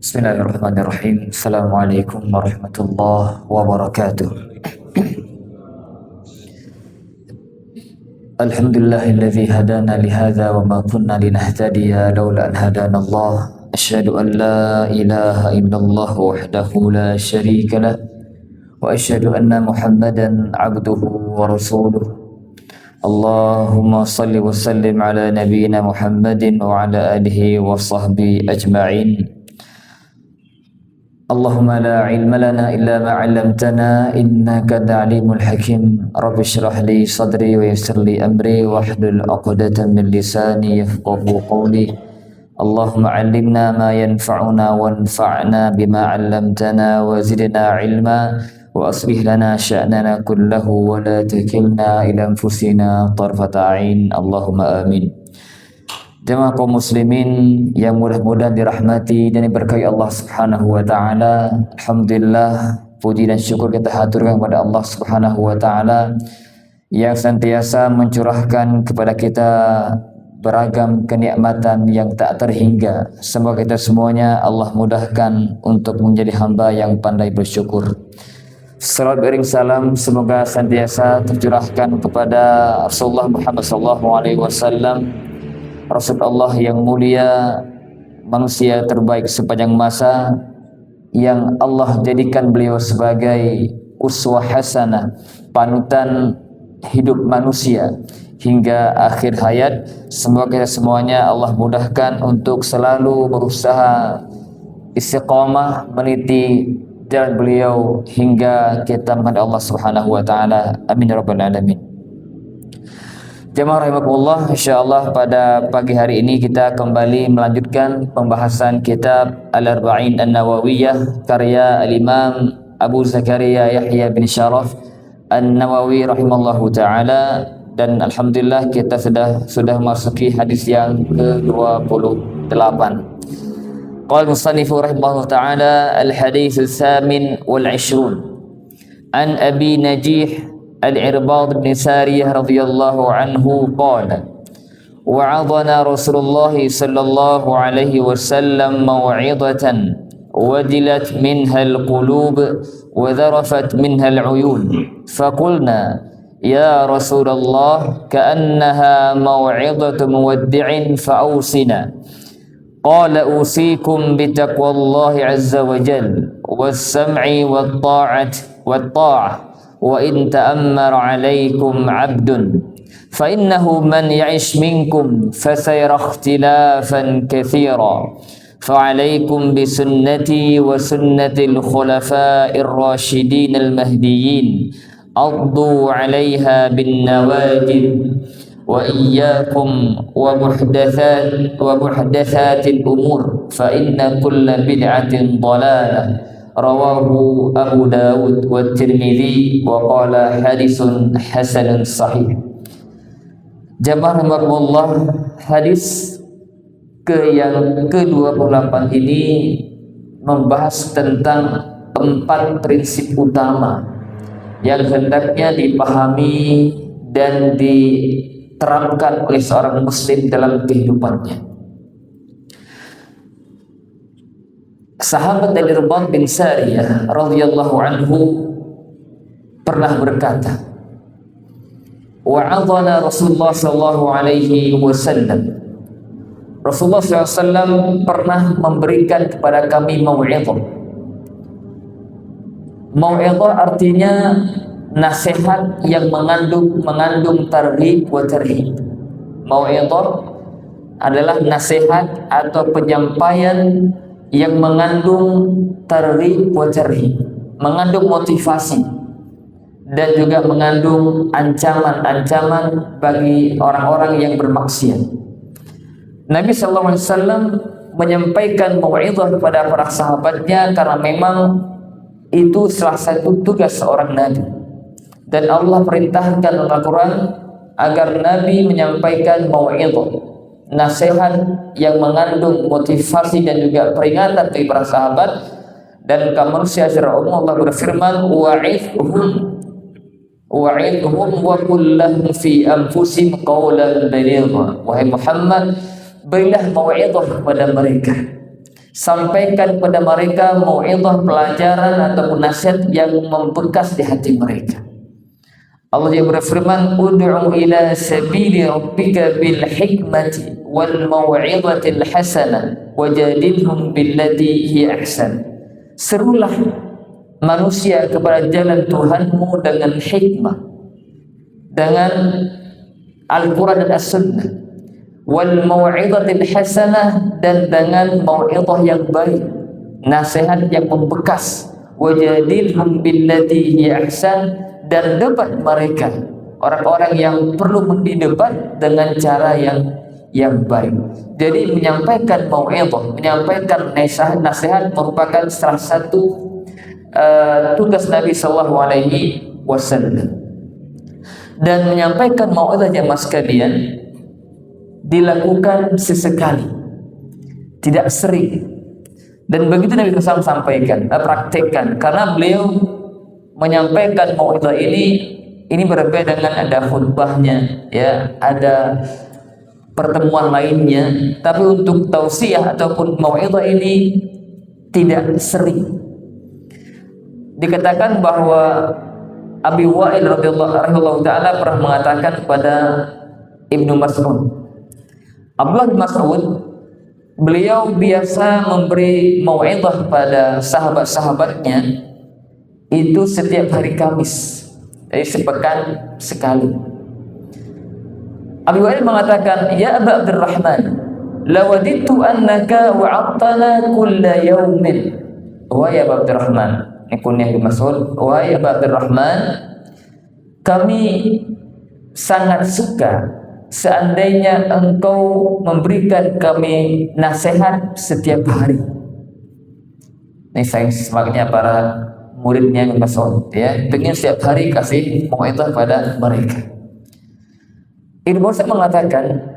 Bismillahirrahmanirrahim. Assalamualaikum warahmatullahi wabarakatuh. Alhamdulillahilladzi hadana lihadza wa ma kunna linahtadiya laula an hadana Allah. Asyhadu an la ilaha illallah wahdahu la syarika lah wa asyhadu anna Muhammadan abduhu wa rasuluh. Allahumma salli wa sallim ala nabiyyina Muhammadin wa ala alihi wa sahbihi ajma'in. Allahumma la ilma lana illa ma 'allamtana innaka alimul hakim. Rabbi shrah li sadri wa yassir li amri wahlul 'uqdatam min lisani yafqahu qawli. Allahumma 'allimna ma yanfa'una wanfa'na bima 'allamtana wa zidna 'ilma wa aslih lana sya'nana kullahu wa la takilna ila anfusina tarfata 'ain. Allahumma amin. Jemaah kaum muslimin yang mudah-mudahan dirahmati dan diberkahi Allah Subhanahu wa taala. Alhamdulillah, puji dan syukur kita haturkan kepada Allah Subhanahu wa taala yang senantiasa mencurahkan kepada kita beragam kenikmatan yang tak terhingga. Semoga kita semuanya Allah mudahkan untuk menjadi hamba yang pandai bersyukur. Salam beriring salam semoga senantiasa tercurahkan kepada Rasulullah Muhammad SAW, Rasul Allah yang mulia, manusia terbaik sepanjang masa, yang Allah jadikan beliau sebagai uswah hasanah, panutan hidup manusia hingga akhir hayat. Semoga kita semuanya Allah mudahkan untuk selalu berusaha istiqamah meniti jalan beliau hingga kita menghadap Allah Subhanahu wa taala. Amin ya rabbal alamin. Jemaah rahimakumullah, insyaallah pada pagi hari ini kita kembali melanjutkan pembahasan kitab Al-Arba'in An-Nawawiyah karya Al-Imam Abu Zakaria Yahya bin Sharaf An-Nawawi rahimallahu taala, dan alhamdulillah kita sudah masuki hadis yang ke-28. Qala al-musannif rahimahullah ta'ala al-hadits al-thamin wal-'ishrun an Abi Najih al-Irbad bin Sariyah radhiyallahu anhu qala wa'adhana Rasulullah sallallahu alaihi wasallam maw'idatan wajilat minha al-qulub wa dharafat minha al-'uyun faqulna ya Rasulullah ka'annaha maw'idatu muwaddi'in fa'awsina. Qala usikum bitaqwallahi azza wa jal was-sam'i wat-ta'ati wat-ta'ah wa in ta'ammara 'alaikum 'abdun fa innahu man ya'ish minkum fasayara ikhtilafan katsira fa 'alaikum bi sunnati wa sunnatil khulafa'ir rasyidin al-mahdiyyin addu 'alaiha bin nawajid wa iyyakum wa muhdatsatil umur fa inna kulla bid'atin dhalalah. Rawahu Abu Dawud wa Tirmidzi wa qala hadisun hasanun sahih. Jamaah rahimakumullah, hadis yang ke-28 ini membahas tentang 4 prinsip utama yang hendaknya dipahami dan diterapkan oleh seorang muslim dalam kehidupannya. Sahabat Al-Irbad bin Sariyah radhiyallahu anhu pernah berkata, wa'adhana Rasulullah sallallahu alaihi wasallam. Rasulullah SAW pernah memberikan kepada kami mau'izah. Mau'izah artinya nasihat yang mengandung targhib wa tarhib. Mau'izah adalah nasihat atau penyampaian yang mengandung targhib wa tarhib, mengandung motivasi dan juga mengandung ancaman-ancaman bagi orang-orang yang bermaksiat. Nabi sallallahu alaihi wasallam menyampaikan mau'izah kepada para sahabatnya karena memang itu salah satu tugas seorang nabi. Dan Allah perintahkan dalam Al-Quran agar Nabi menyampaikan mau'izah, nasihat yang mengandung motivasi dan juga peringatan bagi para sahabat. Dan kaum manusia secara umum Allah berfirman, wa'idhum wa qul lahum fi anfusihim qawlan baligha. Wahai Muhammad, berilah mau'izah kepada mereka Sampaikan kepada mereka mau'izah, pelajaran ataupun nasihat yang membekas di hati mereka. Allah yang berfirman, ud'u ila sabili rabbika bil hikmati wal mau'izatil hasanah wajadilhum billati hiya ahsan. Serulah manusia kepada jalan Tuhanmu dengan hikmah, dengan Al-Quran dan As-Sunnah, wal mau'izatil hasanah, dan dengan mau'izah yang baik, nasihat yang membekas, wajadilhum billati hiya ahsan, dan debat mereka, orang-orang yang perlu didebat dengan cara yang baik. Jadi menyampaikan mau'izah, menyampaikan nasihat merupakan salah satu tugas Nabi Sallallahu Alaihi Wasallam. Dan menyampaikan mau'izah jemaah sekalian dilakukan sesekali, tidak sering. Dan begitu Nabi SAW sampaikan, praktekkan, karena beliau menyampaikan mau'izah ini berbeda dengan ada khutbahnya, ya, ada pertemuan lainnya. Tapi untuk tausiah ataupun mau'izah ini tidak sering. Dikatakan bahwa Abi Wa'il radhiyallahu ta'ala pernah mengatakan kepada Ibnu Mas'ud, Abdullah bin Mas'ud, beliau biasa memberi mau'izah pada sahabat-sahabatnya itu setiap hari Kamis, jadi sepekan sekali. Abi Wa'il mengatakan, ya Aba Abdurrahman, lawadittu annaka wa'attana kulla yawmin. Wahai Aba Abdurrahman, ini kunyah Ibnu Mas'ud, wahai Aba Abdurrahman, kami sangat suka seandainya engkau memberikan kami nasihat setiap hari. Ini saya semaknya para muridnya Ibnu Mas'ud, ya, pengen setiap hari kasih mau'izah pada mereka. Ibnu Mas'ud mengatakan,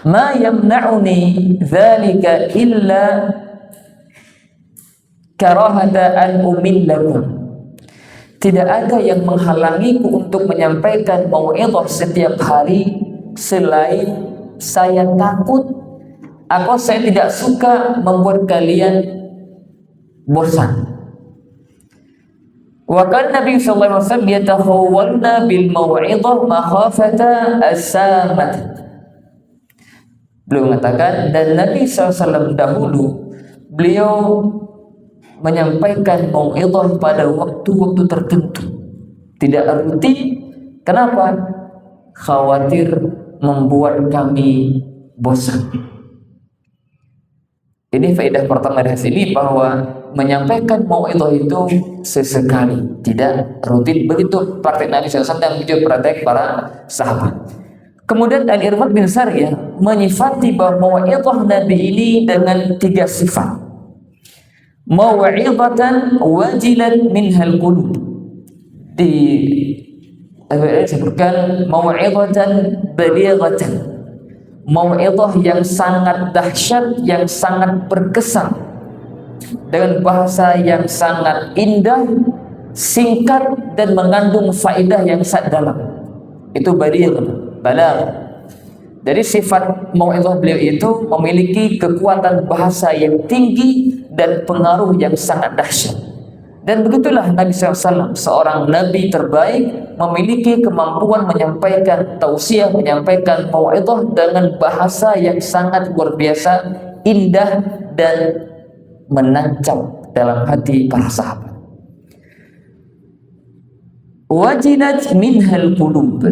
ma yamna'uni dzalika illa karahata an umillakum. Tidak ada yang menghalangiku untuk menyampaikan mau'izah setiap hari selain saya takut atau saya tidak suka membuat kalian bosan. Wa kana Nabi sallallahu alaihi wasallam yatahawwalna bil mau'izah makhafata as-samat. Beliau mengatakan, dan Nabi SAW dahulu beliau menyampaikan mau'izah pada waktu-waktu tertentu, tidak rutin. Kenapa? Khawatir membuat kami bosan. Ini faedah pertama dari sini, bahwa menyampaikan mau'izah itu sesekali, tidak rutin. Begitu praktek Nabi SAW dan juga praktek para sahabat. Kemudian Al-Irmad bin Sariyah menyifati bahwa mau'izah Nabi ini dengan 3 sifat. Mau'izatan wajilan minhal qulub, disebutkan mau'izatan balighatan, mau'izah yang sangat dahsyat, yang sangat berkesan, dengan bahasa yang sangat indah, singkat, dan mengandung faedah yang sangat dalam. Itu balagh. Dari sifat mau'izah beliau itu memiliki kekuatan bahasa yang tinggi dan pengaruh yang sangat dahsyat. Dan begitulah Nabi SAW, seorang Nabi terbaik, memiliki kemampuan menyampaikan tausiah, menyampaikan mau'izah dengan bahasa yang sangat luar biasa, indah, dan menancap dalam hati para sahabat. Wajilat minhal qulub,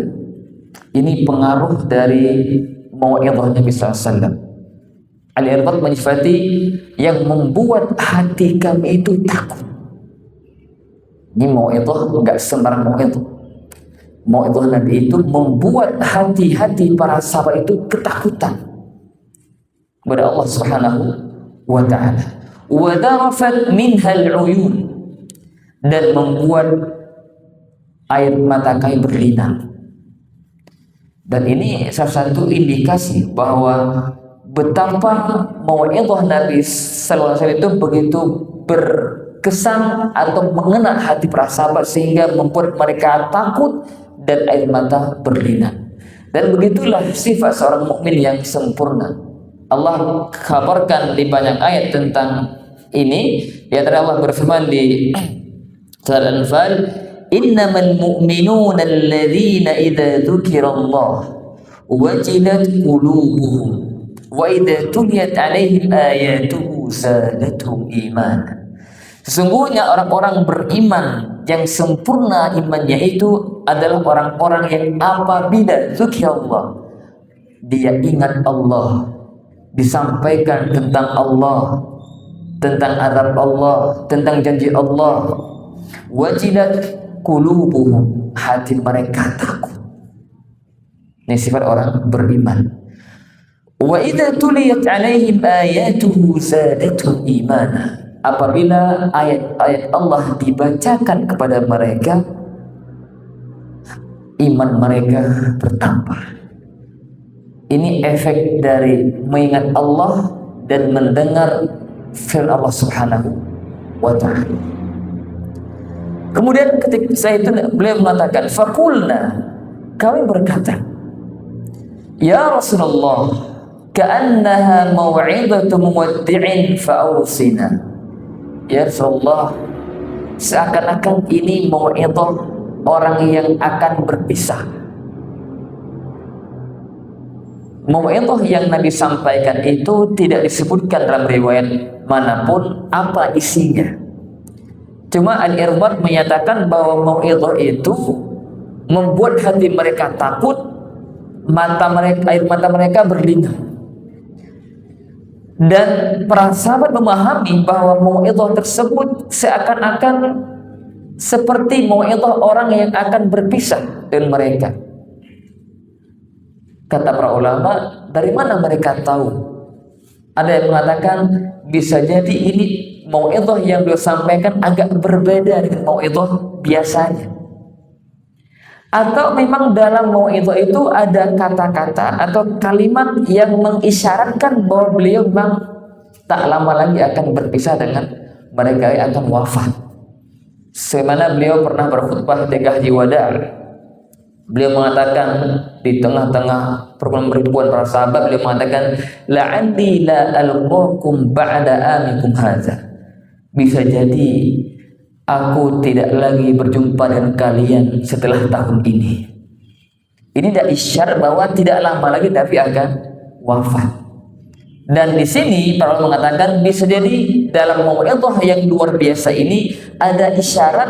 ini pengaruh dari mau'izah Nabi SAW. Al-Irmad menyifati yang membuat hati kami itu takut. Ini mau'izah enggak sembarang mau'izah. Mau'izah Nabi itu membuat hati-hati para sahabat itu ketakutan kepada Allah Subhanahu wa ta'ala. Wa darafat minhal uyun, dan membuat air mata kami berlinang. Dan ini salah satu indikasi bahwa betapa mau'izah Nabi sallallahu alaihi wasallam itu begitu berkesan atau mengena hati para sahabat sehingga membuat mereka takut dan air mata berlinang. Dan begitulah sifat seorang mukmin yang sempurna. Allah kabarkan di banyak ayat tentang ini. Di antara Allah berfirman di Surat Al-Anfal, "Innamal mu'minuna alladzina idza dzukirallah wajilat qulubuhum wa idza tuliyat 'alaihim ayatuhu zadatuhum imana." Sesungguhnya orang-orang beriman yang sempurna imannya itu adalah orang-orang yang apabila dzikirallah, dia ingat Allah, disampaikan tentang Allah, tentang azab Allah, tentang janji Allah, wajilat qulubuhum, hati mereka takut. Ini sifat orang beriman. Wa idza tuliyat 'alaihim ayatuhu zadatuhum imana. Apabila ayat-ayat Allah dibacakan kepada mereka, iman mereka bertambah. Ini efek dari mengingat Allah dan mendengar firman Allah Subhanahu wa ta'ala. Kemudian ketika saya itu beliau mengatakan, "Faqulna," kami berkata, "Ya Rasulullah, ka'annaha mau'izatu muwaddi'in fa'awsina." Ya Rasulullah, seakan-akan ini mau'izah orang yang akan berpisah. Mau'izah yang Nabi sampaikan itu tidak disebutkan dalam riwayat manapun apa isinya. Cuma Al-Irbad menyatakan bahwa mau'izah itu membuat hati mereka takut, air mata mereka berlinang. Dan para sahabat memahami bahwa mau'izah tersebut seakan-akan seperti mau'izah orang yang akan berpisah dengan mereka. Kata para ulama, dari mana mereka tahu? Ada yang mengatakan bisa jadi ini mau'izah yang beliau sampaikan agak berbeda dengan mau'izah biasanya. Atau memang dalam mau'izah itu ada kata-kata atau kalimat yang mengisyaratkan bahwa beliau memang tak lama lagi akan berpisah dengan mereka yang akan wafat. Sebagaimana beliau pernah berkhutbah di Haji Wada'. Beliau mengatakan di tengah-tengah perkumpulan para sahabat, beliau mengatakan, "La'alli la alqakum ba'da amikum hadza." Bisa jadi aku tidak lagi berjumpa dengan kalian setelah tahun ini. Ini tidak isyarat bahwa tidak lama lagi Nabi akan wafat. Dan di sini para ulama mengatakan bisa jadi dalam mau'izah yang luar biasa ini ada isyarat,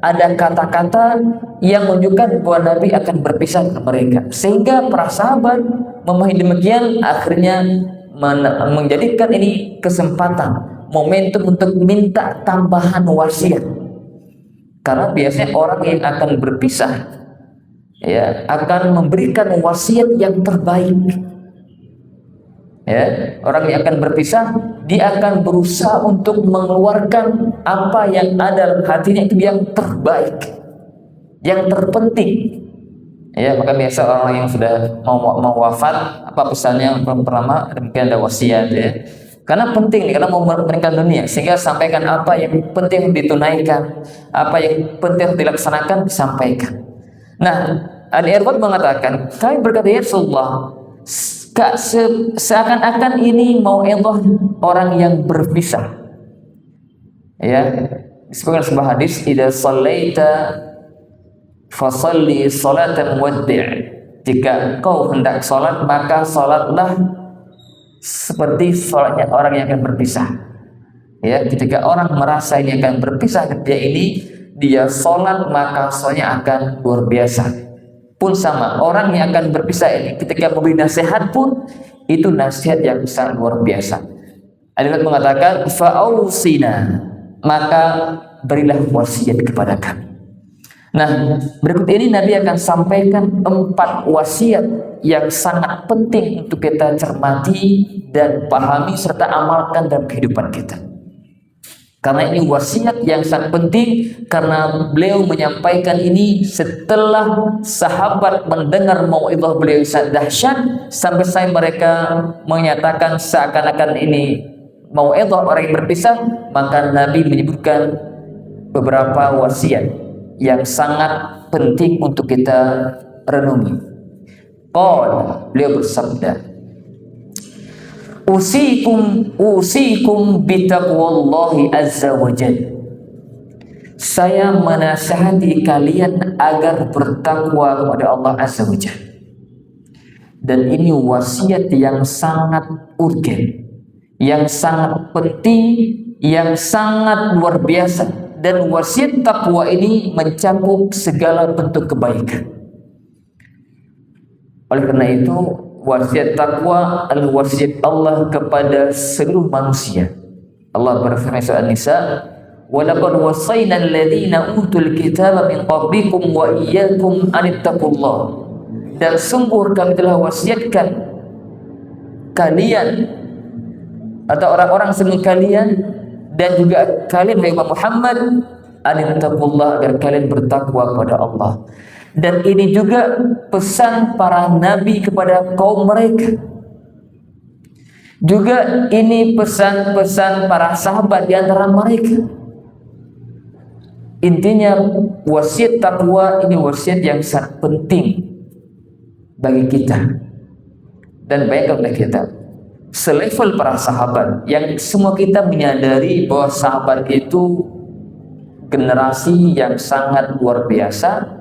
ada kata-kata yang menunjukkan bahwa Nabi akan berpisah dengan mereka, sehingga para sahabat memahami demikian, akhirnya menjadikan ini kesempatan, momentum untuk minta tambahan wasiat. Karena biasanya orang yang akan berpisah ya akan memberikan wasiat yang terbaik. Ya, orang yang akan berpisah dia akan berusaha untuk mengeluarkan apa yang ada dalam hatinya itu yang terbaik, yang terpenting. Ya, maka biasa orang yang sudah mau wafat, apa pesannya yang pertama demikian ada wasiat ya. Karena penting nih, karena mau meninggal dunia, sehingga sampaikan apa yang penting ditunaikan, apa yang penting dilaksanakan disampaikan. Nah, Al-Irbad mengatakan, kami berkata, ya Rasulullah, seakan-akan ini mau'izah orang yang berpisah. Ya, disebutkan sebuah hadis, "Idza shallaita fasalli salatan muwaddi'." Jika kau hendak salat, maka salatlah seperti salatnya orang yang akan berpisah. Ya, ketika orang merasa ini akan berpisah dengan dia salat, maka salatnya akan luar biasa. Pun sama, orang yang akan berpisah ini ketika memberi nasihat pun itu nasihat yang sangat luar biasa. Ada mengatakan fa'ausina, maka berilah wasiat kepada kami. Nah, berikut ini Nabi akan sampaikan 4 wasiat yang sangat penting untuk kita cermati dan pahami serta amalkan dalam kehidupan kita. Karena ini wasiat yang sangat penting, karena beliau menyampaikan ini setelah sahabat mendengar mau'izah beliau sangat dahsyat, sampai mereka menyatakan seakan-akan ini mau'izah orang yang berpisah. Maka Nabi menyebutkan beberapa wasiat yang sangat penting untuk kita renungi. Beliau bersabda, usikum bitaqwallahi azza wa jalla. Saya menasihati kalian agar bertakwa kepada Allah azza wa jalla. Dan ini wasiat yang sangat urgen, yang sangat penting, yang sangat luar biasa. Dan wasiat takwa ini mencakup segala bentuk kebaikan. Oleh karena itu, wasiat takwa adalah wasiat Allah kepada seluruh manusia. Allah berfirman surah An-Nisa, "Wa laqad wassayna alladziina utul kitaba min qablikum wa iyyakum an ittaqullah." Dan sungguh kami telah wasiatkan kalian atau orang-orang sebelum kalian dan juga kalian hai Muhammad an ittaqullah, agar kalian bertakwa kepada Allah. Dan ini juga pesan para nabi kepada kaum mereka. Juga ini pesan-pesan para sahabat di antara mereka. Intinya wasiat takwa ini wasiat yang sangat penting bagi kita dan baik kepada kita. Selevel para sahabat yang semua kita menyadari bahwa sahabat itu generasi yang sangat luar biasa,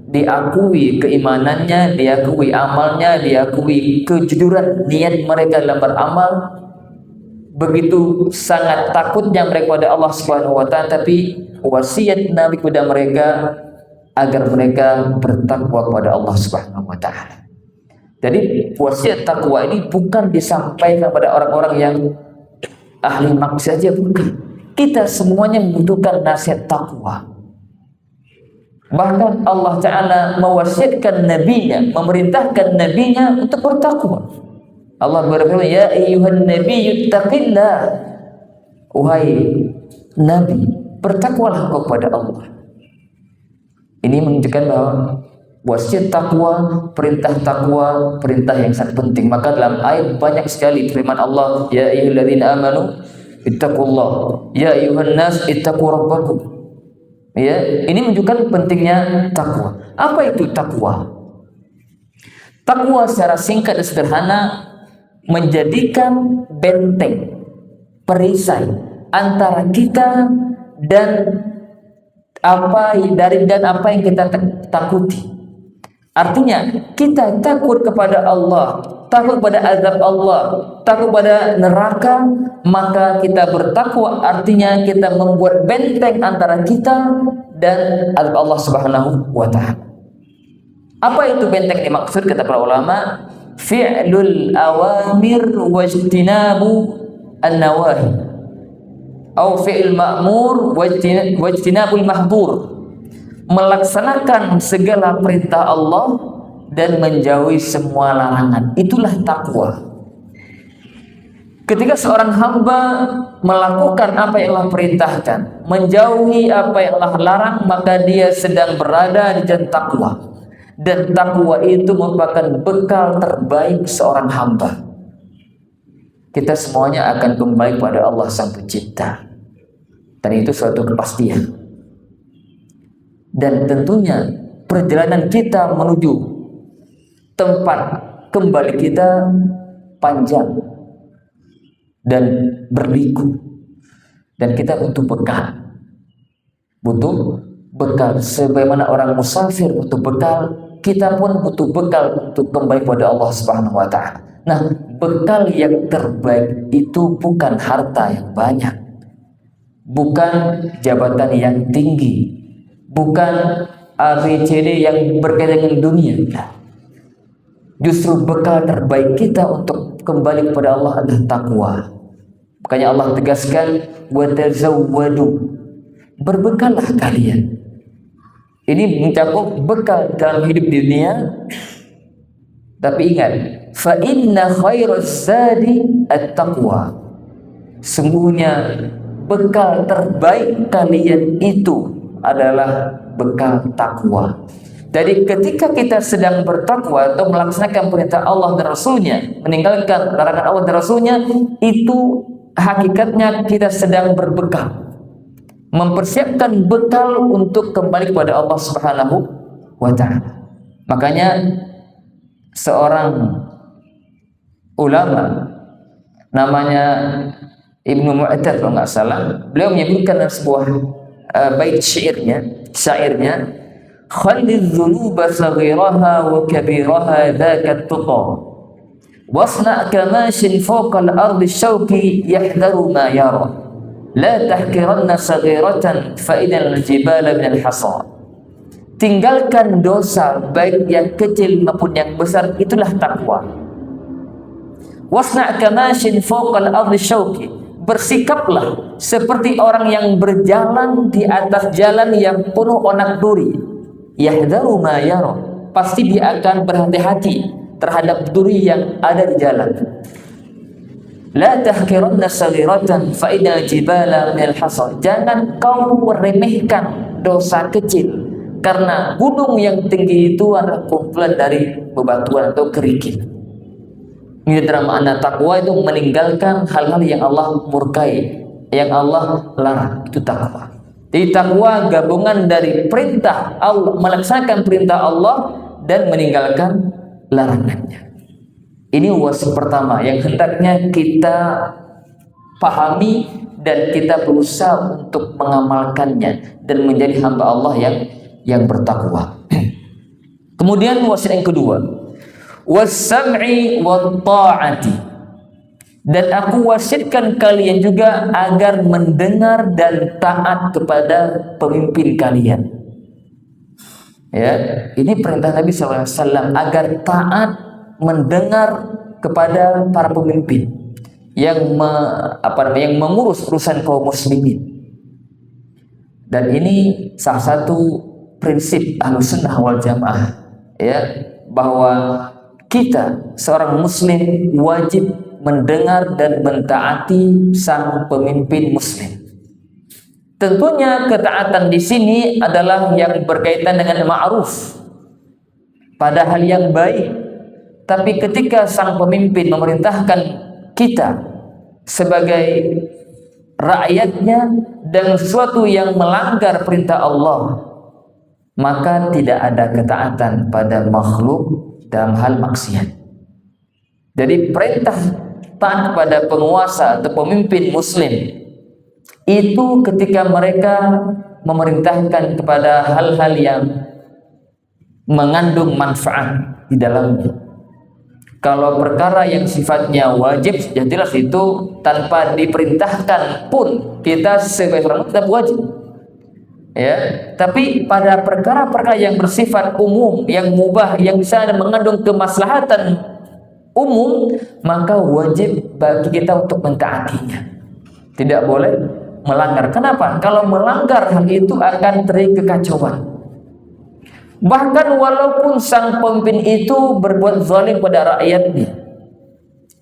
diakui keimanannya, diakui amalnya, diakui kejujuran niat mereka dalam beramal. Begitu sangat takutnya mereka pada Allah Subhanahu wa taala, tapi wasiat Nabi kepada mereka agar mereka bertakwa kepada Allah Subhanahu wa taala. Jadi wasiat takwa ini bukan disampaikan pada orang-orang yang ahli maksiat saja, bukan. Kita semuanya membutuhkan nasihat takwa. Bahkan Allah Ta'ala mewasiatkan nabinya, memerintahkan nabinya untuk bertakwa. Allah berfirman, "Ya ayyuhan nabiyyu taqillah." Wahai nabi, bertakwalah kepada Allah. Ini menunjukkan bahwa wasiat takwa, perintah yang sangat penting. Maka dalam ayat banyak sekali firman Allah, "Ya ayyuhalladzina amanu ittaqullah, ya ayyuhan nas ittaqu rabbakum." Ya, ini menunjukkan pentingnya takwa. Apa itu takwa? Takwa secara singkat dan sederhana menjadikan benteng, perisai antara kita dan apa yang kita takuti. Artinya kita takut kepada Allah, takut pada azab Allah, takut pada neraka, maka kita bertakwa. Artinya kita membuat benteng antara kita dan azab Allah Subhanahu wa taala. Apa itu benteng dimaksud kata para ulama? Fi'lul awamir wajtinabu an-nawahi, atau fi'il ma'mur wajtinabul mahdur. Melaksanakan segala perintah Allah dan menjauhi semua larangan. Itulah takwa. Ketika seorang hamba melakukan apa yang Allah perintahkan, menjauhi apa yang Allah larang, maka dia sedang berada di jalan takwa. Dan takwa itu merupakan bekal terbaik seorang hamba. Kita semuanya akan kembali kepada Allah Sang Pencipta. Dan itu suatu kepastian. Dan tentunya perjalanan kita menuju tempat kembali kita panjang dan berliku. Dan kita butuh bekal. Butuh bekal. Sebagaimana orang musafir butuh bekal, kita pun butuh bekal untuk kembali kepada Allah Subhanahu wa taala. Nah, bekal yang terbaik itu bukan harta yang banyak, bukan jabatan yang tinggi, bukan ABCD yang berkaitan dengan dunia. Justru bekal terbaik kita untuk kembali kepada Allah adalah takwa. Makanya Allah tegaskan, "Wa tazawwadu." Berbekallah kalian. Ini mencakup bekal dalam hidup di dunia. Tapi ingat, fa inna khairaz zadi at-taqwa. Sungguhnya bekal terbaik kalian itu adalah bekal takwa. Jadi ketika kita sedang bertakwa atau melaksanakan perintah Allah dan Rasulnya, meninggalkan larangan Allah dan Rasulnya, itu hakikatnya kita sedang berbekal, mempersiapkan bekal untuk kembali kepada Allah Subhanahu wa ta'ala. Makanya seorang ulama namanya Ibnu Mu'tad kalau nggak salah, beliau menyebutkan dalam sebuah bait syairnya, khalidz dzunuba saghiraha wa kabiraha dzaka at-tuqa wasna kamashin fawqa al-ardi syauqi yahdharu ma yara la tahkiranna saghiratan fa idal jibala min al-hasa. Tinggalkan dosa baik yang kecil maupun yang besar, itulah takwa. Wasna kamashin fawqa al-ardi syauqi, bersikaplah seperti orang yang berjalan di atas jalan yang penuh onak duri. Yahdharu ma yara, pasti dia akan berhati-hati terhadap duri yang ada di jalan. La tahkiranna saghiratan fa inal jibala minal hasa, jangan kau remehkan dosa kecil, karena gunung yang tinggi itu adalah kumpulan dari bebatuan atau kerikil. Ini dalam makna takwa itu meninggalkan hal-hal yang Allah murkai, yang Allah larang, itu takwa. Jadi takwa gabungan dari perintah Allah, melaksanakan perintah Allah dan meninggalkan larangannya. Ini wasiat pertama yang hendaknya kita pahami dan kita berusaha untuk mengamalkannya dan menjadi hamba Allah yang bertakwa. Kemudian wasiat yang kedua, was-sam'i wat-ta'ati, dan aku wasiatkan kalian juga agar mendengar dan taat kepada pemimpin kalian. Ya, ini perintah Nabi SAW agar taat mendengar kepada para pemimpin yang mengurus urusan kaum muslimin. Dan ini salah satu prinsip Ahlussunnah wal Jamaah, ya, bahwa kita seorang muslim wajib mendengar dan mentaati sang pemimpin muslim. Tentunya ketaatan di sini adalah yang berkaitan dengan ma'ruf, pada hal yang baik. Tapi ketika sang pemimpin memerintahkan kita sebagai rakyatnya dengan sesuatu yang melanggar perintah Allah, maka tidak ada ketaatan pada makhluk dalam hal maksiat. Jadi perintah taat kepada penguasa atau pemimpin muslim itu ketika mereka memerintahkan kepada hal-hal yang mengandung manfaat di dalamnya. Kalau perkara yang sifatnya wajib, ya jelas itu tanpa diperintahkan pun kita sebagai orang tetap wajib. Ya, tapi pada perkara-perkara yang bersifat umum, yang mubah, yang bisa mengandung kemaslahatan umum, maka wajib bagi kita untuk mentaatinya. Tidak boleh melanggar. Kenapa? Kalau melanggar hal itu akan terjadi kekacauan. Bahkan walaupun sang pemimpin itu berbuat zalim pada rakyatnya,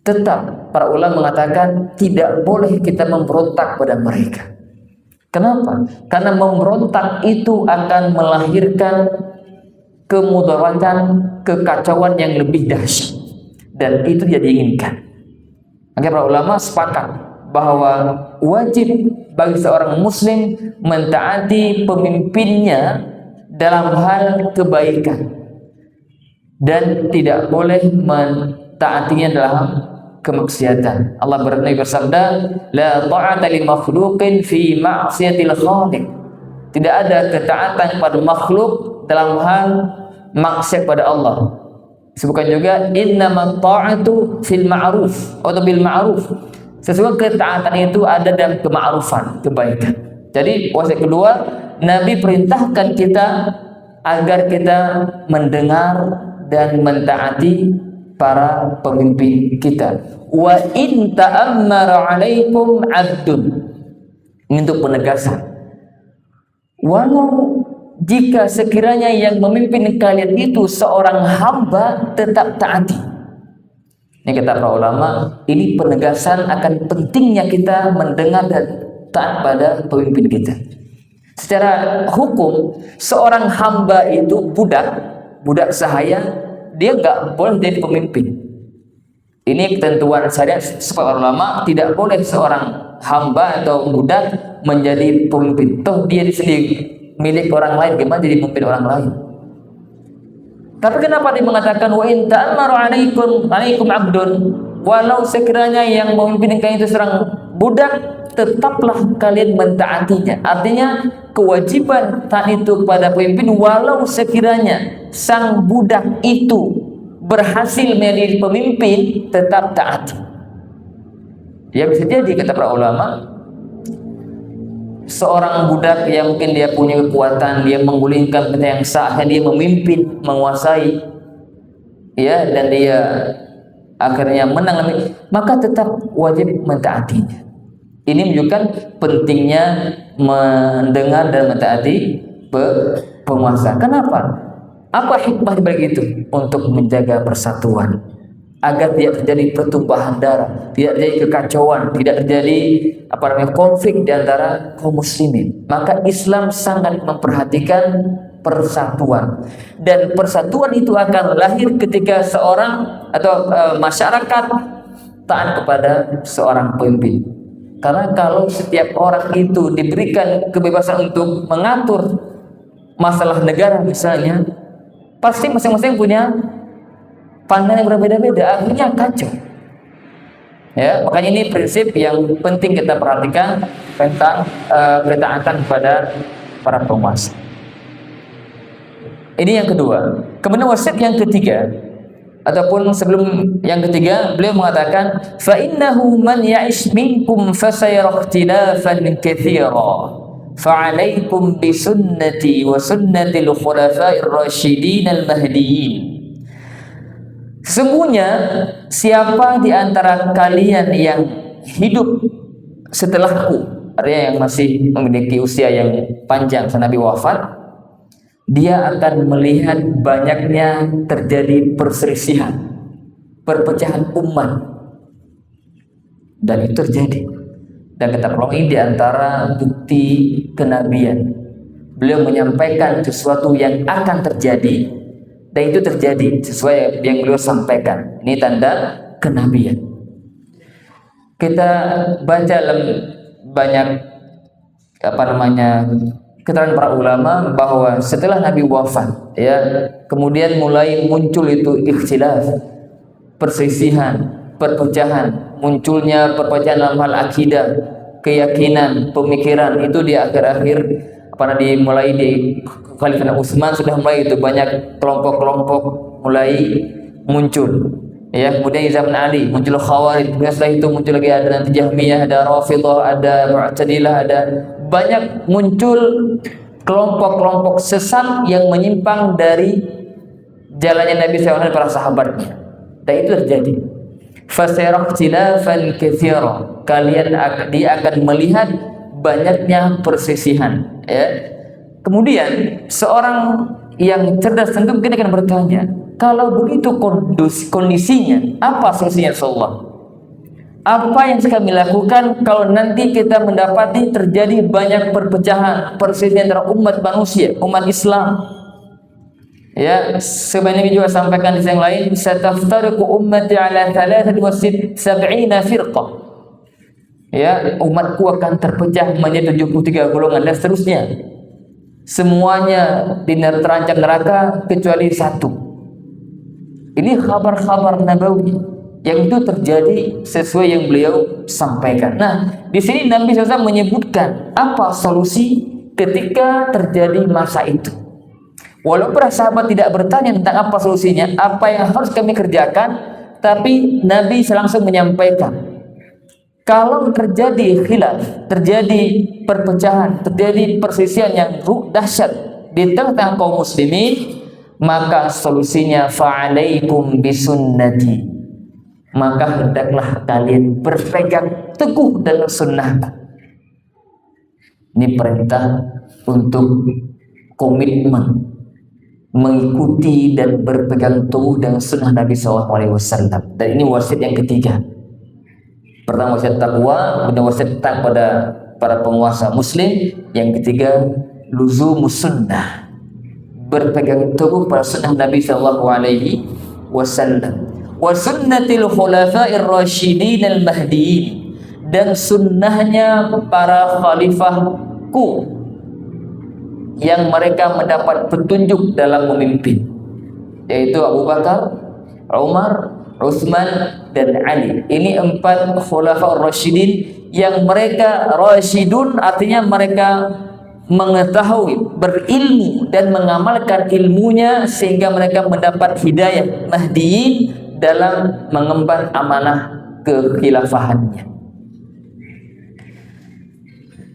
tetap para ulama mengatakan tidak boleh kita memberontak pada mereka. Kenapa? Karena memberontak itu akan melahirkan kemudaratan, kekacauan yang lebih dahsyat, dan itu tidak diinginkan. Maka para ulama sepakat bahwa wajib bagi seorang muslim mentaati pemimpinnya dalam hal kebaikan dan tidak boleh mentaatinya dalam kemaksiatan. Allah bersabda, la ta'ata li makhluqin fi ma'siyatil khaliq. Tidak ada ketaatan pada makhluk dalam hal maksiat pada Allah. Disebutkan juga innamat ta'atu fil ma'ruf atau bil ma'ruf. Sesungguhnya ketaatan itu ada dalam kema'rufan, kebaikan. Jadi wasiat kedua, Nabi perintahkan kita agar kita mendengar dan mentaati para pemimpin kita. Wa in ta'ammara 'alaikum 'abdun. Untuk penegasan. Walau jika sekiranya yang memimpin kalian itu seorang hamba, tetap taati. Ini kata para ulama, ini penegasan akan pentingnya kita mendengar dan taat pada pemimpin kita. Secara hukum, seorang hamba itu budak sahaya, dia nggak boleh jadi pemimpin. Ini ketentuan syariat. Para ulama tidak boleh seorang hamba atau budak menjadi pemimpin. Toh dia sendiri milik orang lain, gimana jadi pemimpin orang lain? Tapi kenapa dia mengatakan wa in ta'amaru alaikum 'abdun? walau sekiranya yang memimpin kalian itu seorang budak, tetaplah kalian mentaatinya. Artinya kewajiban taat itu pada pemimpin, walau sekiranya sang budak itu berhasil menjadi pemimpin, tetap taati. Ya bisa jadi kata para ulama, seorang budak yang mungkin dia punya kekuatan, dia menggulingkan benda yang sah, dia memimpin, menguasai, ya, dan dia akhirnya menang, maka tetap wajib mentaatinya. Ini menunjukkan pentingnya mendengar dan mentaati penguasa. Kenapa? Apa hikmah dibalik itu? Untuk menjaga persatuan, agar tidak terjadi pertumpahan darah, tidak terjadi kekacauan, tidak terjadi konflik di antara kaum muslimin. Maka Islam sangat memperhatikan persatuan, dan persatuan itu akan lahir ketika seorang atau masyarakat taat kepada seorang pemimpin. Karena kalau setiap orang itu diberikan kebebasan untuk mengatur masalah negara misalnya, pasti masing-masing punya pandangan yang berbeda-beda, akhirnya kacau. Ya, makanya ini prinsip yang penting kita perhatikan tentang ketaatan kepada para penguasa. Ini yang kedua. Kemudian wasiat yang ketiga, ataupun sebelum yang ketiga, beliau mengatakan, fa innahu man ya'ish minkum fasayara ikhtilafan katsira fa 'alaikum bi sunnati wa sunnatil khulafa'ir rasyidin al-mahdiyyin. Sesungguhnya siapa di antara kalian yang hidup setelahku, artinya yang masih memiliki usia yang panjang setelah Nabi wafat, dia akan melihat banyaknya terjadi perselisihan, perpecahan umat, dan itu terjadi. Dan kata Allah, ini diantara bukti kenabian. Beliau menyampaikan sesuatu yang akan terjadi, dan itu terjadi sesuai yang beliau sampaikan. Ini tanda kenabian. Kita baca dalam banyak keterangan para ulama bahwa setelah Nabi wafat, ya, kemudian mulai muncul itu ikhtilaf, perselisihan, perpecahan, munculnya perpecahan dalam hal akidah, keyakinan, pemikiran. Itu di akhir-akhir dimulai di Khalifah Utsman sudah mulai itu banyak kelompok-kelompok mulai muncul. Ya, kemudian di zaman Ali muncul Khawarij, setelah itu muncul lagi ada nanti Jahmiyah, ada Rafidhah, ada Mu'tazilah, ada banyak muncul kelompok-kelompok sesat yang menyimpang dari jalannya Nabi SAW dan para sahabatnya. Dan itu terjadi. Fasayara ikhtilafan katsira, dia akan melihat banyaknya persisihan. Ya. Kemudian seorang yang cerdas tentu mungkin akan bertanya, kalau begitu kondisinya, apa solusinya Rasulullah? Apa yang kami lakukan kalau nanti kita mendapati terjadi banyak perpecahan, perselisihan antara umat manusia, umat Islam? Ya, sebenarnya juga sampaikan di yang lain, sataftariqu ummati ala 73 firqah. Ya, umatku akan terpecah menjadi 73 golongan dan seterusnya. Semuanya terancam neraka kecuali satu. Ini kabar-kabar nabawi yang itu terjadi sesuai yang beliau sampaikan. Nah, di sini Nabi SAW menyebutkan apa solusi ketika terjadi masa itu. Walaupun para sahabat tidak bertanya tentang apa solusinya, apa yang harus kami kerjakan, tapi Nabi langsung menyampaikan, kalau terjadi khilaf, terjadi perpecahan, terjadi perselisihan yang dahsyat di tengah-tengah kaum muslimin, maka solusinya fa'alaikum bisunnati, maka hendaklah kalian berpegang teguh dengan sunnah. Ini perintah untuk komitmen mengikuti dan berpegang teguh dengan sunnah Nabi SAW. Dan ini wasiat yang ketiga. Pertama wasiat takwa, kemudian wasiat kepada para penguasa muslim. Yang ketiga luzumus sunnah, berpegang teguh pada sunnah Nabi SAW wa sunnatil khulafa'ir rasyidin al-mahdiyyin, dan sunnahnya para khalifahku yang mereka mendapat petunjuk dalam memimpin, yaitu Abu Bakar, Umar, Utsman dan Ali. Ini 4 khulafaur rasyidin yang mereka rasyidun, artinya mereka mengetahui, berilmu dan mengamalkan ilmunya sehingga mereka mendapat hidayah mahdiin dalam mengemban amanah kekhilafahannya.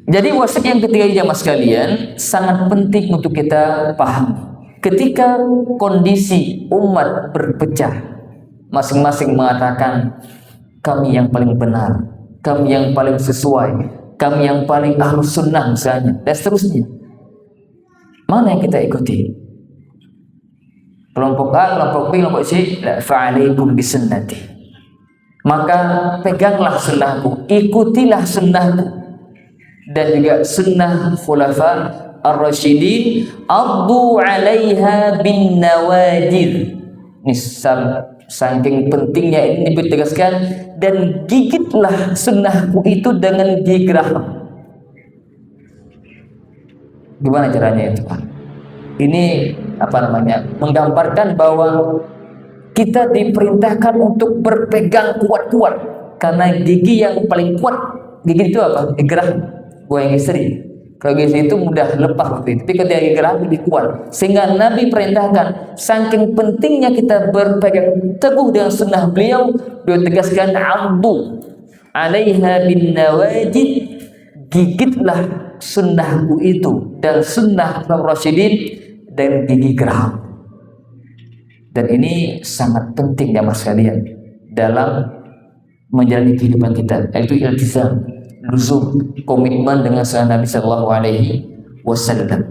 Jadi wasiat yang ketiga jamaah sekalian sangat penting untuk kita pahami. Ketika kondisi umat berpecah, masing-masing mengatakan kami yang paling benar, kami yang paling sesuai, kami yang paling ahlus sunnah misalnya, dan seterusnya. Mana yang kita ikuti? Kelompok A, kelompok B, kelompok C, fa'alaikum bisunnati. Maka peganglah sunnahku, ikutilah sunnahku, dan juga sunnah khulafa ar-rasyidin, addu 'alaiha bin nawajid. Ini saking pentingnya ini ditegaskan, dan gigitlah sunnahku itu dengan gigi geraham. Gimana caranya itu, Pak? Ini menggambarkan bahwa kita diperintahkan untuk berpegang kuat-kuat, karena gigi yang paling kuat, gigi itu apa? Gigi geraham. Gua yang istri, kalau gigi itu mudah lepas waktu itu, tapi ketika gigi geraham lebih kuat, sehingga Nabi perintahkan, saking pentingnya kita berpegang teguh dengan sunnah beliau tegaskan, abdu 'alaiha bin nawajid, gigitlah sunnahku itu dan sunnah Rasyidin dan gigi geraham. Dan ini sangat penting ya mas sekalian dalam menjalani kehidupan kita, yaitu iltizam, luzum, komitmen dengan sunnah Nabi Sallallahu Alaihi Wasallam.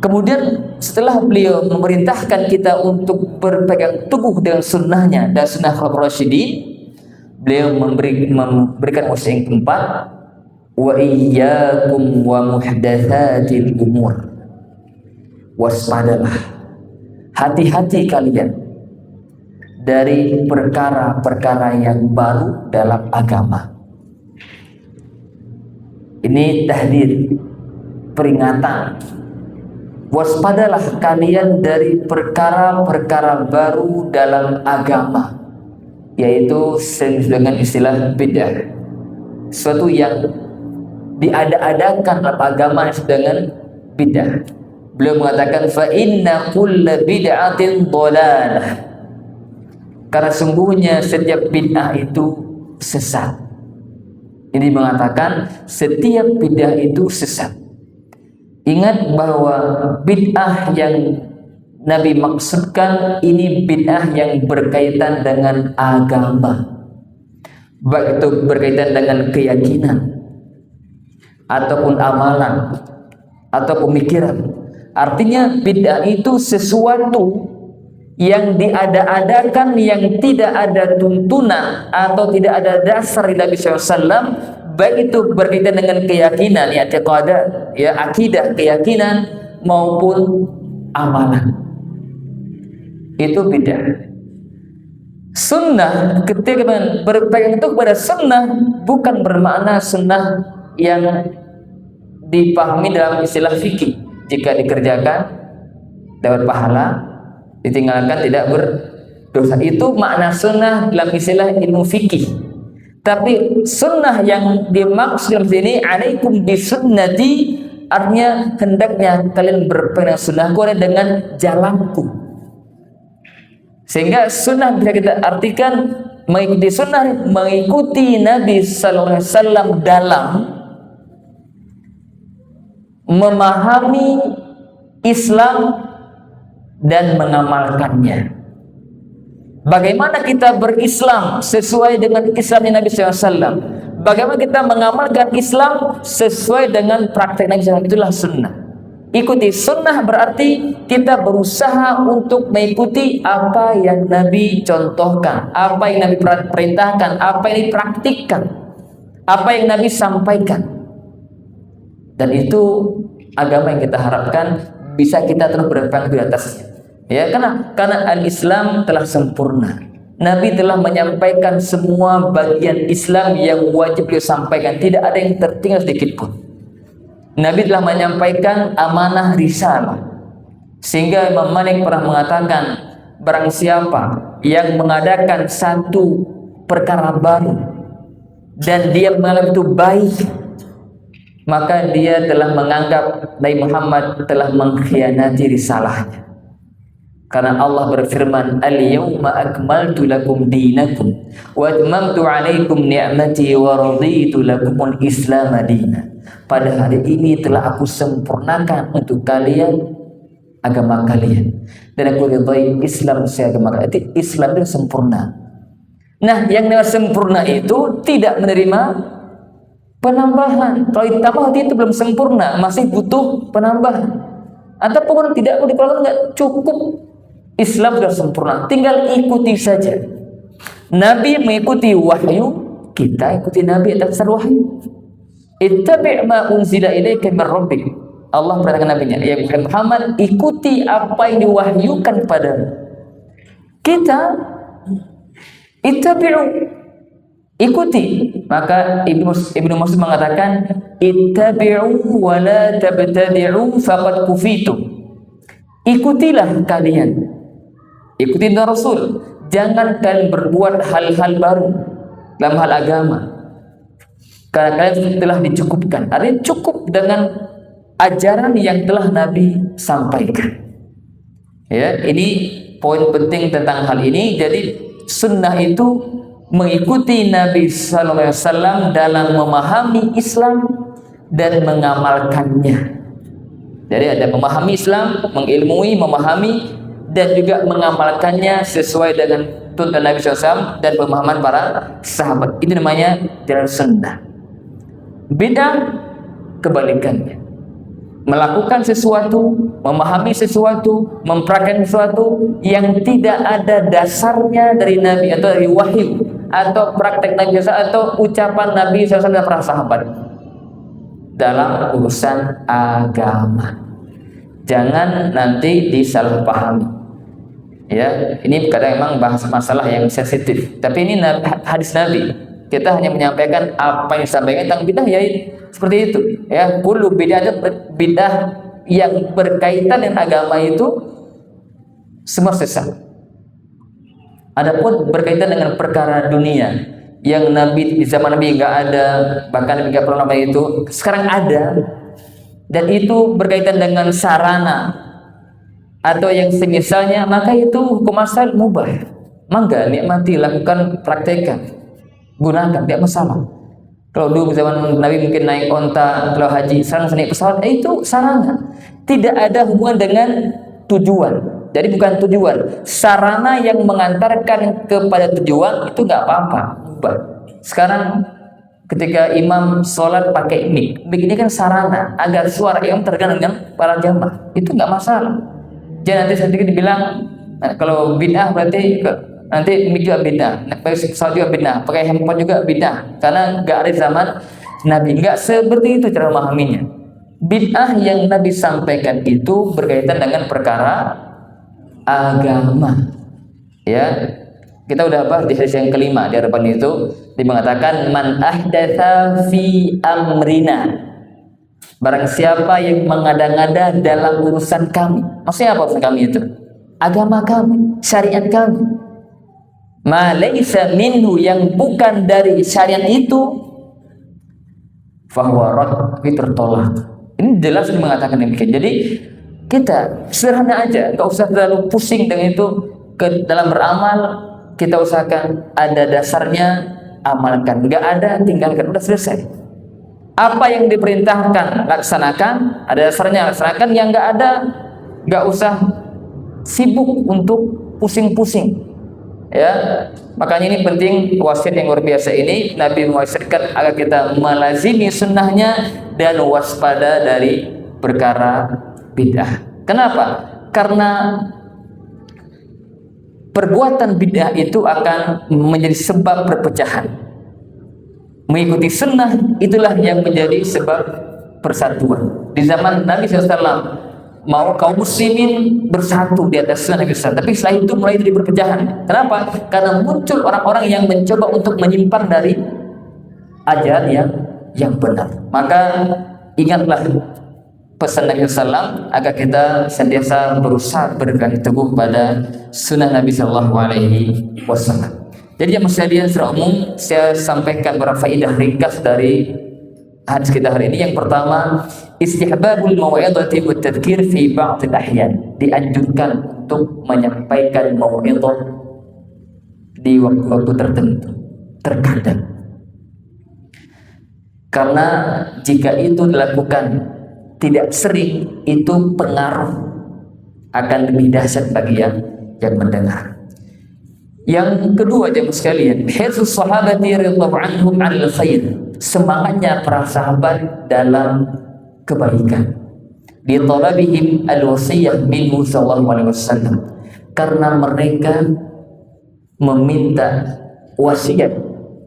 Kemudian setelah beliau memerintahkan kita untuk berpegang teguh dengan sunnahnya dan sunnah Rasyidin, beliau memberikan wasiat yang keempat, wa iyyakum wa muhdatsatil umur. Waspadalah, hati-hati kalian dari perkara-perkara yang baru dalam agama. Ini tahdir, peringatan. Waspadalah kalian dari perkara-perkara baru dalam agama, yaitu dengan istilah bid'ah, sesuatu yang diada-adakan dalam agama dengan bid'ah. Beliau mengatakan fa inna kulla bid'atin dhalalah, karena sungguhnya setiap bid'ah itu sesat. Ini mengatakan setiap bid'ah itu sesat. Ingat bahwa bid'ah yang Nabi maksudkan ini bid'ah yang berkaitan dengan agama, baik itu berkaitan dengan keyakinan ataupun amalan atau pemikiran. Artinya bid'ah itu sesuatu yang diada-adakan, yang tidak ada tuntunan atau tidak ada dasar di Nabi SAW, baik itu berkaitan dengan keyakinan, akidah keyakinan maupun amalan. Itu bid'ah. Sunnah, ketika berpegang teguh pada sunnah, bukan bermakna sunnah yang dipahami dalam istilah fikih. Jika dikerjakan dapat pahala, ditinggalkan tidak berdosa. Itu makna sunnah dalam istilah ilmu fikih. Tapi sunnah yang dimaksud dalam sini, alaikum bisunnati, artinya hendaknya kalian berpegang sunnahku dengan jalanku. Sehingga sunnah bisa kita artikan mengikuti sunnah, mengikuti Nabi Sallallahu Alaihi Wasallam dalam memahami Islam dan mengamalkannya. Bagaimana kita berislam sesuai dengan Islam Nabi SAW? Bagaimana kita mengamalkan Islam sesuai dengan praktek Nabi SAW? Itulah sunnah. Ikuti sunnah berarti kita berusaha untuk mengikuti apa yang Nabi contohkan, apa yang Nabi perintahkan, apa yang dipraktikkan, apa yang Nabi sampaikan. Dan itu agama yang kita harapkan bisa kita terus berpegang di atasnya. Ya, karena al-Islam telah sempurna. Nabi telah menyampaikan semua bagian Islam yang wajib beliau sampaikan, tidak ada yang tertinggal sedikit pun. Nabi telah menyampaikan amanah risalah, sehingga Imam Malik pernah mengatakan, barang siapa yang mengadakan satu perkara baru dan dia menganggap itu baik, maka dia telah menganggap Nabi Muhammad telah mengkhianati risalahnya. Karena Allah berfirman, "Al-yawma akmaltu lakum dinakum wa atmamtu 'alaikum ni'mati wa raditu lakumul Islam dinan." Pada hari ini telah aku sempurnakan untuk kalian agama kalian dan aku ridai Islam sebagai agama kalian. Jadi Islam itu sempurna. Nah, yang namanya sempurna itu tidak menerima penambahan. Kalau ditambah itu belum sempurna, masih butuh penambahan. Ataupun tidak mau dikeluarkan, enggak cukup. Islam sudah sempurna, tinggal ikuti saja. Nabi mengikuti wahyu, kita ikuti Nabi atas wahyu. Ittabi' ma unzila ilaika min rabbik. Allah berkata nabinya, ya Muhammad, ikuti apa yang diwahyukan padamu. Kita ittabi'u, ikuti. Maka Ibnu Mas'ud mengatakan, ittabi'u wa la tabtadi'u faqad kufitum. Ikutilah kalian, ikuti Rasul, jangan kalian berbuat hal-hal baru dalam hal agama, karena kalian telah dicukupkan. Artinya cukup dengan ajaran yang telah Nabi sampaikan. Ya, ini poin penting tentang hal ini. Jadi sunnah itu mengikuti Nabi Sallallahu Alaihi Wasallam dalam memahami Islam dan mengamalkannya. Jadi ada memahami Islam, mengilmui, memahami, dan juga mengamalkannya sesuai dengan tuntunan Nabi SAW dan pemahaman para sahabat. Ini namanya jalan sunnah. Bid'ah kebalikannya, melakukan sesuatu, memahami sesuatu, mempraktikkan sesuatu yang tidak ada dasarnya dari Nabi atau dari wahyu atau praktek Nabi SAW atau ucapan Nabi SAW dan para sahabat dalam urusan agama. Jangan nanti disalahpahami. Ya, ini kadang memang bahas masalah yang sensitif. Tapi ini hadis Nabi. Kita hanya menyampaikan apa yang disampaikan tentang bidah, ya seperti itu. Ya, kullu bidah yang berkaitan dengan agama itu semua sesat. Adapun berkaitan dengan perkara dunia yang Nabi di zaman Nabi enggak ada, bahkan Nabi enggak pernah itu, sekarang ada, dan itu berkaitan dengan sarana atau yang semisalnya, maka itu hukum asal mubah. Mangga, nikmati, lakukan, praktekkan, gunakan, tidak masalah. Kalau dulu zaman Nabi mungkin naik onta, kalau haji sekarang naik pesawat, itu sarana, tidak ada hubungan dengan tujuan. Jadi bukan tujuan, sarana yang mengantarkan kepada tujuan itu nggak apa-apa, mubah. Sekarang ketika imam sholat pakai mic ini kan sarana agar suara imam terdengar dengan para jamaah, itu nggak masalah. Jangan nanti sedikit dibilang, nah, kalau bid'ah berarti nanti mic juga bid'ah, pakai pesawat juga bid'ah, pakai handphone juga bid'ah, karena nggak ada zaman Nabi. Nggak seperti itu cara memahaminya. Bid'ah yang Nabi sampaikan itu berkaitan dengan perkara agama. Ya, kita udah bahas di hadis yang kelima di hadapan itu, dia mengatakan man ahdatsa fi amrina, barang siapa yang mengada-ngada dalam urusan kami. Maksudnya apa urusan kami itu? Agama kami, syariat kami. Ma laisa minhu, yang bukan dari syariat itu, fahuwa rad, itu tertolak. Ini jelas mengatakan demikian. Jadi kita sederhana aja, nggak usah terlalu pusing dengan itu. Dalam beramal kita usahakan ada dasarnya, amalkan. Nggak ada, tinggalkan, udah selesai. Apa yang diperintahkan laksanakan, ada dasarnya laksanakan. Yang nggak ada, nggak usah sibuk untuk pusing-pusing. Ya, makanya ini penting wasiat yang luar biasa ini. Nabi mewasiatkan agar kita melazimi sunnahnya dan waspada dari perkara bid'ah. Kenapa? Karena perbuatan bid'ah itu akan menjadi sebab perpecahan. Mengikuti sunnah itulah yang menjadi sebab persatuan. Di zaman Nabi SAW, mau kaum muslimin bersatu di atas sunnah Nabi SAW, tapi setelah itu mulai jadi perpecahan. Kenapa? Karena muncul orang-orang yang mencoba untuk menyimpang dari ajaran yang benar. Maka ingatlah pesan Nabi Sallam agar kita senantiasa berusaha berpegang teguh pada sunnah Nabi Sallallahu Alaihi Wasallam. Jadi yang sekalian, secara umum saya sampaikan beberapa faedah ringkas dari hadis kita hari ini. Yang pertama, istihbabul mau'izati wa tadhkir fi ba'd al-ahyan. Dianjurkan untuk menyampaikan mau'izah di waktu-waktu tertentu, terkadang. Karena jika itu dilakukan tidak sering, itu pengaruh akan lebih dahsyat bagi yang mendengar. Yang kedua, jemaah sekalian, hirsus sahabati radhiyallahu anhum 'alal khair. Semangatnya para sahabat dalam kebaikan. Bi talabihim al-wasiyah minhu sallallahu alaihi wasallam. Karena mereka meminta wasiat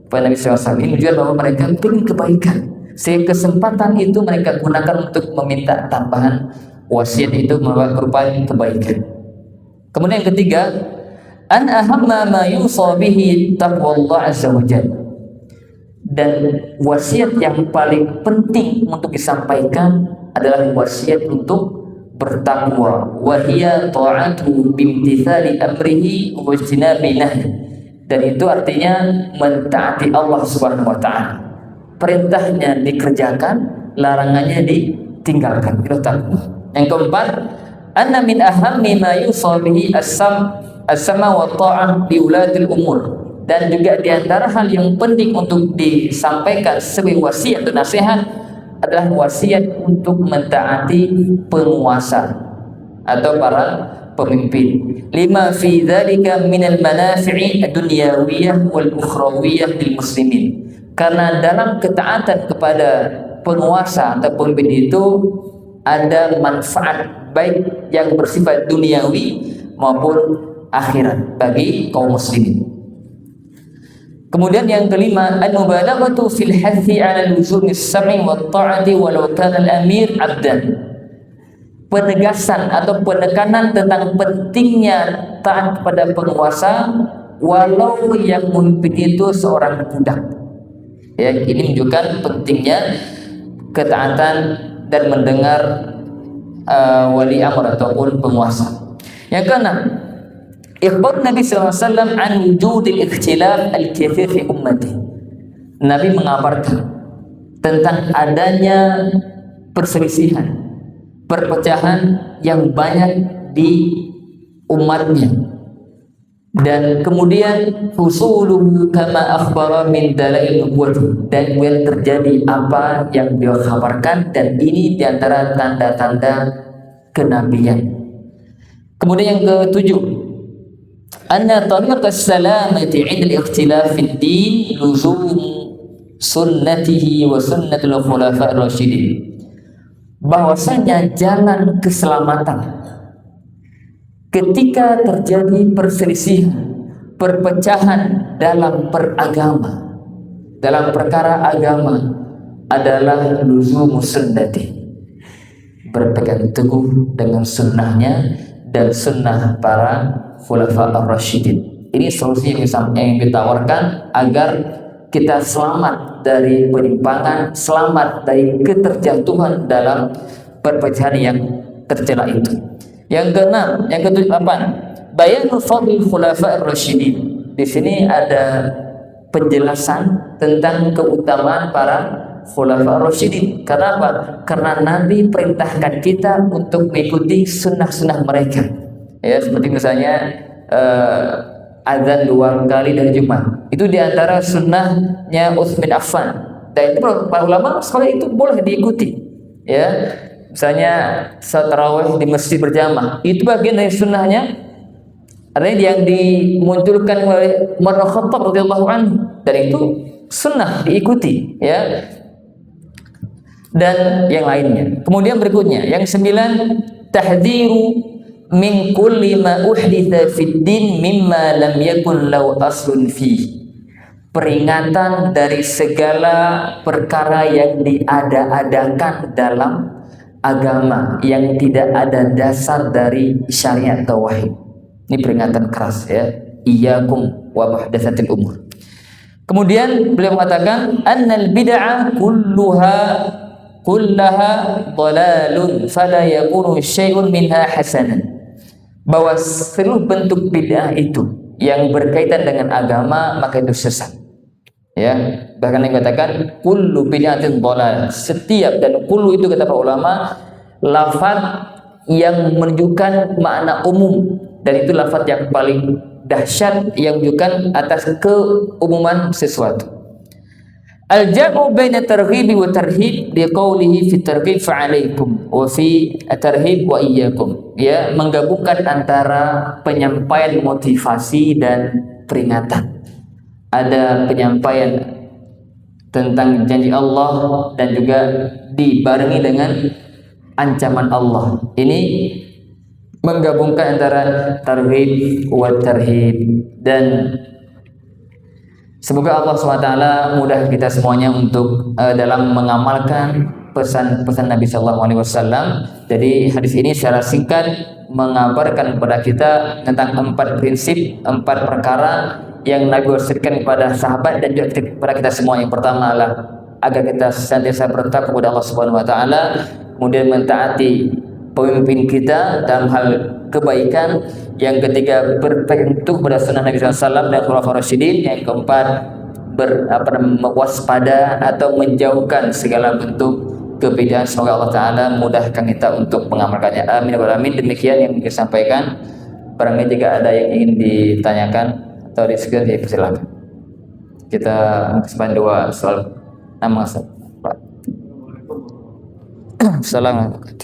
pada Nabi SAW. Ini menunjukkan bahwa mereka ingin kebaikan. Sehingga kesempatan itu mereka gunakan untuk meminta tambahan wasiat itu berupa kebaikan. Kemudian yang ketiga, an ahamma ma yusa bihi taqwallah azza wajalla. Dan wasiat yang paling penting untuk disampaikan adalah wasiat untuk bertakwa. Wa hiya ta'atu bimtithali amrihi wa ijtinabi nahyi. Dan itu artinya mentaati Allah Subhanahu wa taala. Perintahnya dikerjakan, larangannya ditinggalkan. Itu takwa. Yang keempat, anna min ahammi ma yusa bihi as-sama wa ta'ah bi ulatil umur. Dan juga diantara hal yang penting untuk disampaikan sebagai wasiat dan nasihat adalah wasiat untuk mentaati penguasa atau para pemimpin. Lima fi dzalika minal manafi'i ad-dunyawiyah wal ukhrawiyah lil muslimin. Karena dalam ketaatan kepada penguasa atau pemimpin itu ada manfaat baik yang bersifat duniawi maupun akhirat bagi kaum muslimin. Kemudian yang kelima, al-mubalaghatu fil hathi 'ala luzumi as-sam'i wa ta'ati walau kana al-amir 'abdan. Penegasan atau penekanan tentang pentingnya taat kepada penguasa walau yang memimpin itu seorang budak. Ya, ini menunjukkan pentingnya ketaatan dan mendengar wali amr ataupun penguasa. Yang keenam, ikhbar Nabi SAW an wujudil ikhtilaf al-kathir fi ummati. Nabi mengabarkan tentang adanya perselisihan, perpecahan yang banyak di umatnya. Dan kemudian husuluhu kama akhbara min dalail nubuwwah. Dan kemudian terjadi apa yang beliau kabarkan, dan ini diantara tanda-tanda kenabian. Kemudian yang ketujuh, anna tariqas salamati 'inda al-ikhtilaf fid din luzum sunnatihi wa sunnatul khulafa'ir rasyidin. Bahwasanya jalan keselamatan ketika terjadi perselisihan, perpecahan dalam beragama, dalam perkara agama adalah luzumus sunnati, berpegang teguh dengan sunnahnya dan sunnah para khulafa ar-rasyidin. Ini solusi yang ditawarkan agar kita selamat dari penyimpangan, selamat dari keterjatuhan dalam perpecahan yang tercela itu. Yang keenam, yang ke-8, bayanul fadl khulafa ar-rasyidin. Di sini ada penjelasan tentang keutamaan para khulafa ar-rasyidin. Karena apa? Karena Nabi perintahkan kita untuk mengikuti sunnah-sunnah mereka. Ya, seperti misalnya azan 2 kali dari Jumat. Itu diantara sunnahnya Utsman bin Affan. Dan itu para ulama sekali itu boleh diikuti. Ya, misalnya salat tarawih di masjid berjamaah, itu bagian dari sunnahnya. Artinya yang dimunculkan oleh Umar bin Khattab radhiyallahu anhu, dan itu sunnah diikuti. Ya. Dan yang lainnya. Kemudian berikutnya, yang 9, tahdziru min kulli ma uhditha fid din mimma lam yakun lahu aslun fi. Peringatan dari segala perkara yang diada-adakan dalam agama yang tidak ada dasar dari syariat atau wahyu. Ini peringatan keras, ya. Iyyakum wa muhdatsatil umur. Kemudian beliau mengatakan annal bid'ah kulluha kullaha dhalalun fala yakunu syai'un minha hasanan. Bahwa seluruh bentuk bid'ah itu yang berkaitan dengan agama maka itu sesat. Ya, bahkan yang katakan kullu bid'atin dhalal. Setiap, dan kullu itu kata para ulama lafaz yang menunjukkan makna umum, dan itu lafaz yang paling dahsyat yang menunjukkan atas keumuman sesuatu. Al-jam'u baina targhibi wa tarhib liqaulihi fi targhib fa'alaikum wa fi tarhib wa iyyakum. Ya, menggabungkan antara penyampaian motivasi dan peringatan. Ada penyampaian tentang janji Allah dan juga dibarengi dengan ancaman Allah. Ini menggabungkan antara targhib wa tarhib, dan semoga Allah SWT mudah kita semuanya untuk dalam mengamalkan pesan-pesan Nabi SAW. Jadi hadis ini secara singkat mengabarkan kepada kita tentang 4 prinsip, 4 perkara yang Nabi wasatkan kepada sahabat dan juga kepada kita semua. Yang pertama adalah agar kita senantiasa bertakwa kepada Allah SWT, kemudian mentaati pemimpin kita dalam hal kebaikan. Yang ketiga, berpegang teguh pada sunnah Nabi SAW dan khulafaur rasyidin. Yang keempat, waspada atau menjauhkan segala bentuk kebid'ahan. Semoga Allah Ta'ala mudahkan kita untuk mengamalkannya. Amin ya rabbal alamin. Demikian yang disampaikan. Barangkali jika ada yang ingin ditanyakan atau diskusi, silakan. Kita kesempatan 2 soal nama. Assalamualaikum.